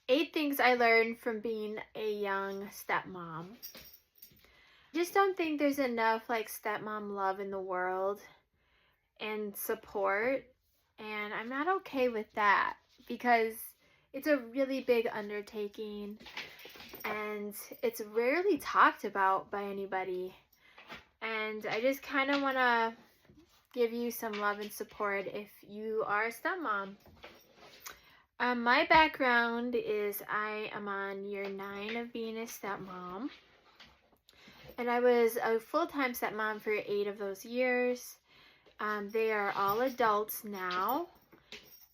8 things I learned from being a young stepmom. I just don't think there's enough like stepmom love in the world and support, and I'm not okay with that because it's a really big undertaking and it's rarely talked about by anybody. And I just kind of want to give you some love and support if you are a stepmom. My background is I am on year 9 of being a stepmom. And I was a full-time stepmom for 8 of those years. They are all adults now.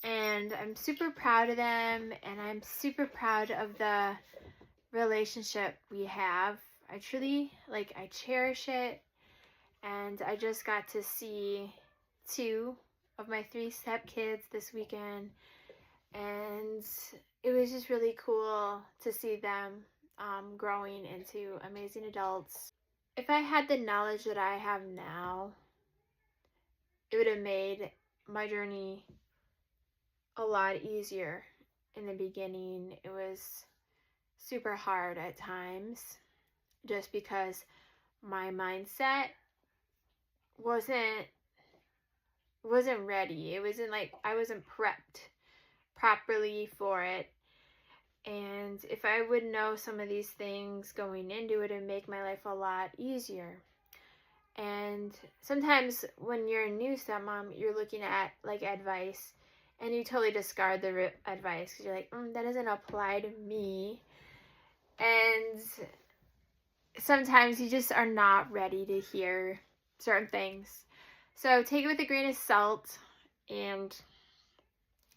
And I'm super proud of them. And I'm super proud of the relationship we have. I truly, I cherish it. And I just got to see 2 of my 3 stepkids this weekend. And it was just really cool to see them growing into amazing adults. If I had the knowledge that I have now, it would have made my journey a lot easier. In the beginning, it was super hard at times just because my mindset wasn't ready. It wasn't like I wasn't prepped properly for it. And if I would know some of these things going into it, it'd make my life a lot easier. And sometimes when you're a new stepmom, you're looking at advice and you totally discard the advice because you're like, that doesn't apply to me. And sometimes you just are not ready to hear certain things. So take it with a grain of salt, and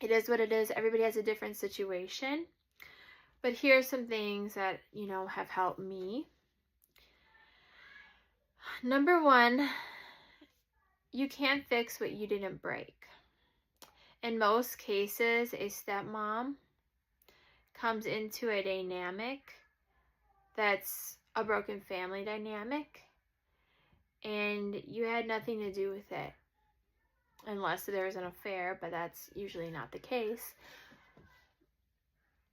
it is what it is. Everybody has a different situation. But here are some things that, have helped me. Number 1, you can't fix what you didn't break. In most cases, a stepmom comes into a dynamic that's a broken family dynamic, and you had nothing to do with it. Unless there's an affair, but that's usually not the case.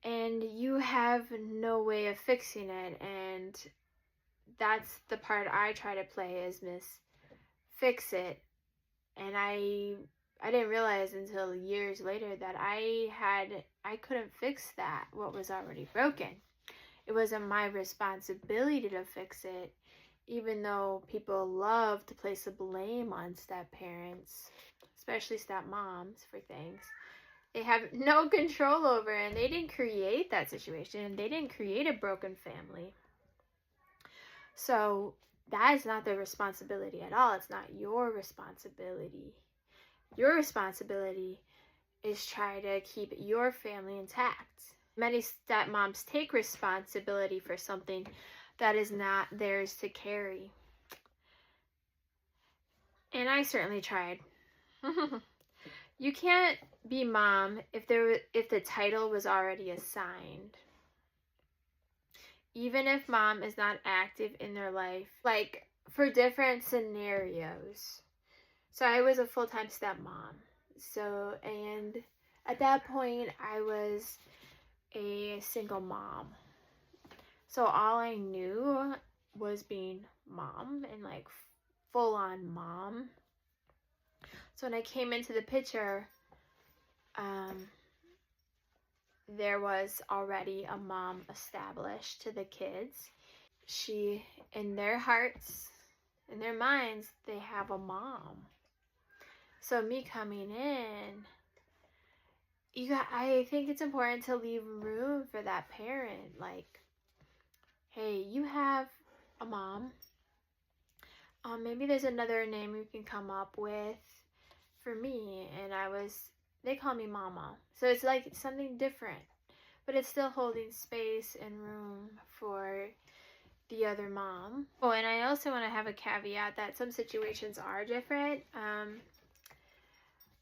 And you have no way of fixing it, and that's the part I try to play as Miss Fix It. And I didn't realize until years later that I couldn't fix that, what was already broken. It wasn't my responsibility to fix it, even though people love to place the blame on step-parents, especially step-moms, for things they have no control over, and they didn't create that situation, and they didn't create a broken family. So that is not their responsibility at all. It's not your responsibility. Your responsibility is try to keep your family intact. Many stepmoms take responsibility for something that is not theirs to carry. And I certainly tried. You can't be mom if the title was already assigned. Even if mom is not active in their life, for different scenarios. So I was a full-time stepmom. And at that point, I was a single mom. So all I knew was being mom and full-on mom. So when I came into the picture, there was already a mom established to the kids. She, in their hearts, in their minds, they have a mom. So me coming in, I think it's important to leave room for that parent. Hey, you have a mom. Maybe there's another name you can come up with for me. And they call me mama. So it's something different, but it's still holding space and room for the other mom. Oh, and I also want to have a caveat that some situations are different.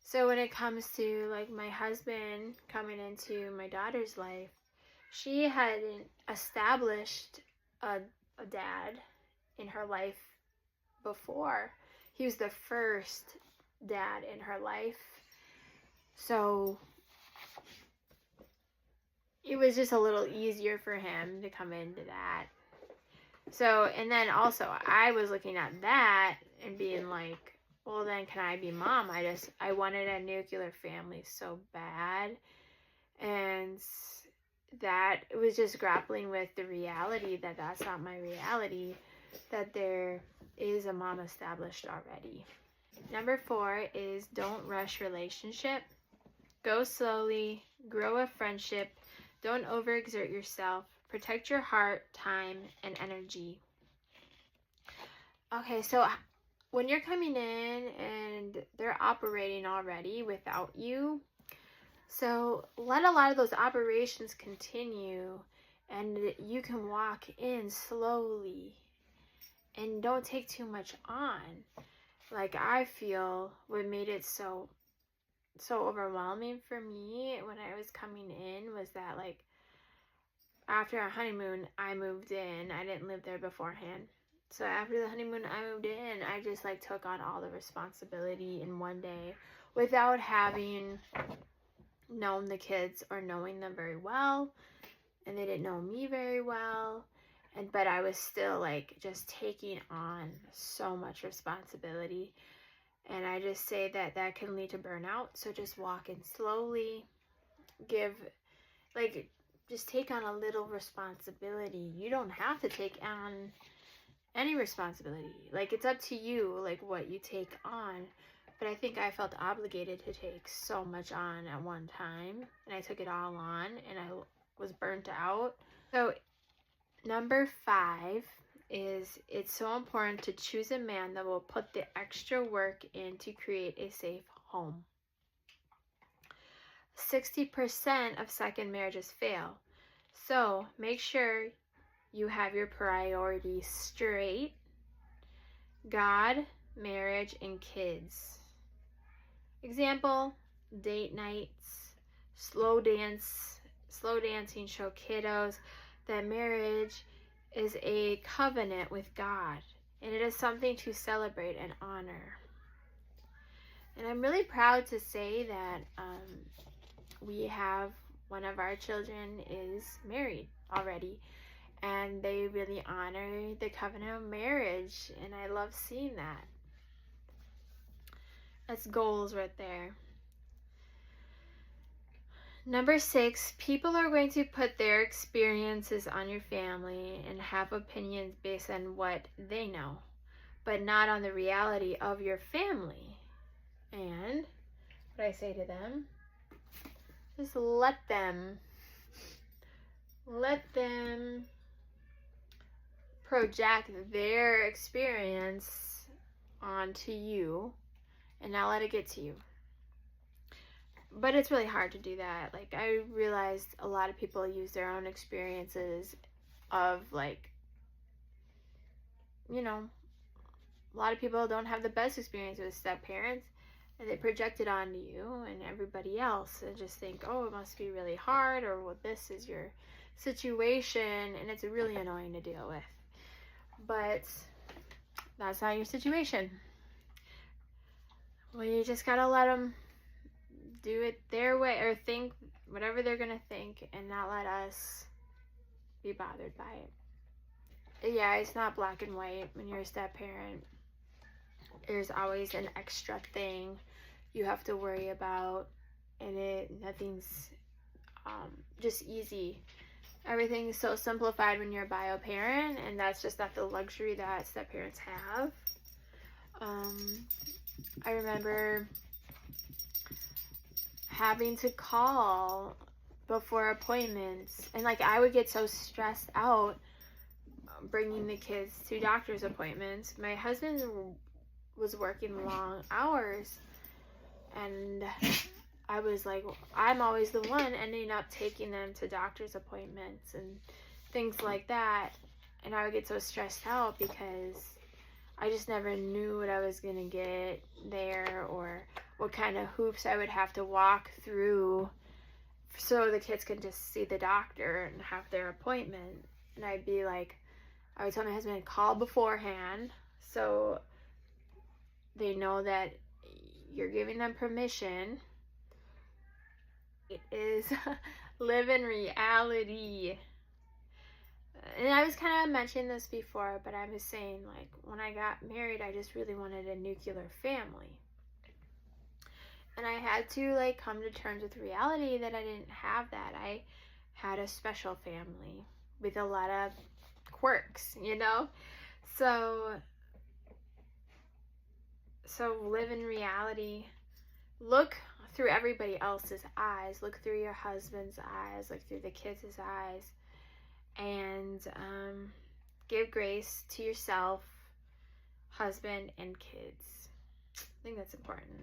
So when it comes to my husband coming into my daughter's life, she hadn't established a dad in her life before. He was the first dad in her life. So it was just a little easier for him to come into that. So, and then also I was looking at that and being like, well, then can I be mom? I wanted a nuclear family so bad. And that it was just grappling with the reality that that's not my reality, that there is a mom established already. Number 4 is don't rush relationship. Go slowly, grow a friendship, don't overexert yourself, protect your heart, time, and energy. Okay, so when you're coming in and they're operating already without you, so let a lot of those operations continue and you can walk in slowly and don't take too much on. Like, I feel what made it so overwhelming for me when I was coming in was that, like, after our honeymoon, I moved in. I didn't live there beforehand. So after the honeymoon, I moved in. I just, like, took on all the responsibility in one day without having known the kids or knowing them very well. And they didn't know me very well. But I was still, like, just taking on so much responsibility. And I just say that that can lead to burnout. So just walk in slowly. Just take on a little responsibility. You don't have to take on any responsibility. Like, it's up to you, like, what you take on. But I think I felt obligated to take so much on at one time. And I took it all on. And I was burnt out. So number 5 is it's so important to choose a man that will put the extra work in to create a safe home. 60% of second marriages fail. So make sure you have your priorities straight. God, marriage, and kids. Example, date nights, slow dancing show kiddos that marriage is a covenant with God, and it is something to celebrate and honor. And I'm really proud to say that we have one of our children is married already, and they really honor the covenant of marriage, and I love seeing that. That's goals right there. Number 6, people are going to put their experiences on your family and have opinions based on what they know, but not on the reality of your family. And what I say to them, just let them project their experience onto you and not let it get to you. But it's really hard to do that. Like, I realized a lot of people use their own experiences of, like, you know, a lot of people don't have the best experience with step parents, and they project it onto you and everybody else and just think, oh, it must be really hard, or well, this is your situation, and it's really annoying to deal with. But that's not your situation. Well, you just gotta let them do it their way, or think whatever they're gonna think, and not let us be bothered by it. Yeah, it's not black and white when you're a step parent. There's always an extra thing you have to worry about, and nothing's just easy. Everything's so simplified when you're a bio parent, and that's just not the luxury that step parents have. I remember having to call before appointments, and like I would get so stressed out bringing the kids to doctor's appointments. My husband was working long hours, and I was like, I'm always the one ending up taking them to doctor's appointments and things like that, and I would get so stressed out because I just never knew what I was gonna get there, or what kind of hoops I would have to walk through so the kids could just see the doctor and have their appointment. And I would tell my husband, call beforehand so they know that you're giving them permission. It is Live in reality. And I was kind of mentioning this before, but I was saying, like, when I got married, I just really wanted a nuclear family. And I had to, like, come to terms with reality that I didn't have that. I had a special family with a lot of quirks, you know? So live in reality. Look through everybody else's eyes. Look through your husband's eyes. Look through the kids' eyes. And give grace to yourself, husband, and kids. I think that's important.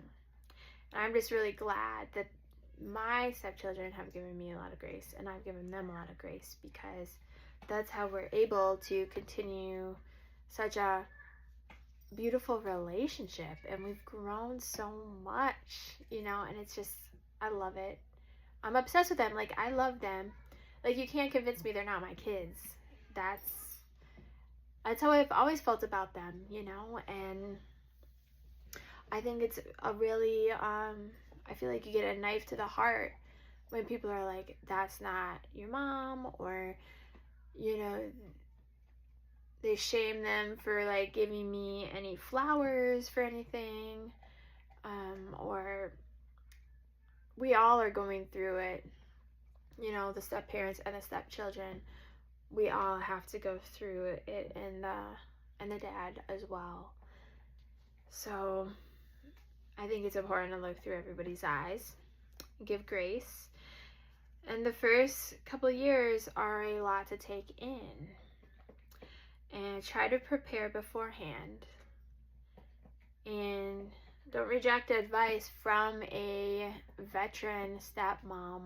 And I'm just really glad that my stepchildren have given me a lot of grace, and I've given them a lot of grace, because that's how we're able to continue such a beautiful relationship, and we've grown so much, you know, and it's just, I love it. I'm obsessed with them. Like, I love them. Like, you can't convince me they're not my kids. That's how I've always felt about them, you know, and I think it's a really, I feel like you get a knife to the heart when people are like, that's not your mom, or, you know, they shame them for, like, giving me any flowers for anything, or we all are going through it, you know, the step parents and the stepchildren. We all have to go through it, and the dad as well. So I think it's important to look through everybody's eyes, give grace. And the first couple of years are a lot to take in. And try to prepare beforehand. And don't reject advice from a veteran stepmom,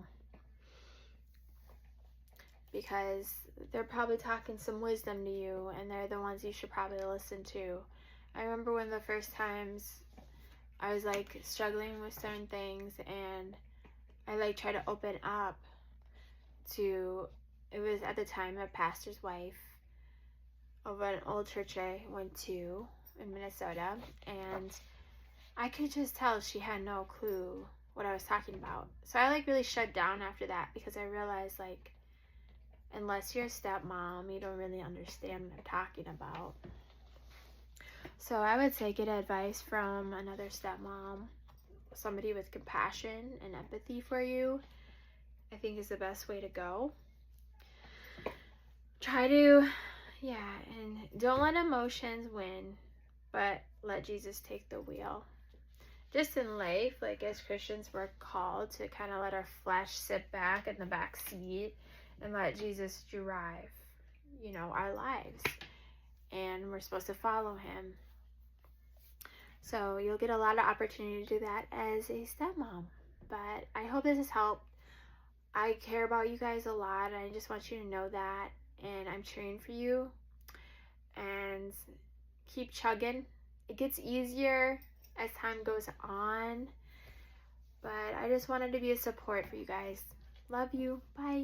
because they're probably talking some wisdom to you, and they're the ones you should probably listen to. I remember when the first times I was, like, struggling with certain things, and I, like, tried to open up to, it was at the time a pastor's wife of an old church I went to in Minnesota, and I could just tell she had no clue what I was talking about. So I, like, really shut down after that, because I realized, like, unless you're a stepmom, you don't really understand what I'm talking about. So I would say get advice from another stepmom, somebody with compassion and empathy for you, I think is the best way to go. Try to, and don't let emotions win, but let Jesus take the wheel. Just in life, like, as Christians, we're called to kind of let our flesh sit back in the back seat and let Jesus drive, you know, our lives. And we're supposed to follow him. So you'll get a lot of opportunity to do that as a stepmom. But I hope this has helped. I care about you guys a lot, and I just want you to know that. And I'm cheering for you. And keep chugging. It gets easier as time goes on. But I just wanted to be a support for you guys. Love you. Bye.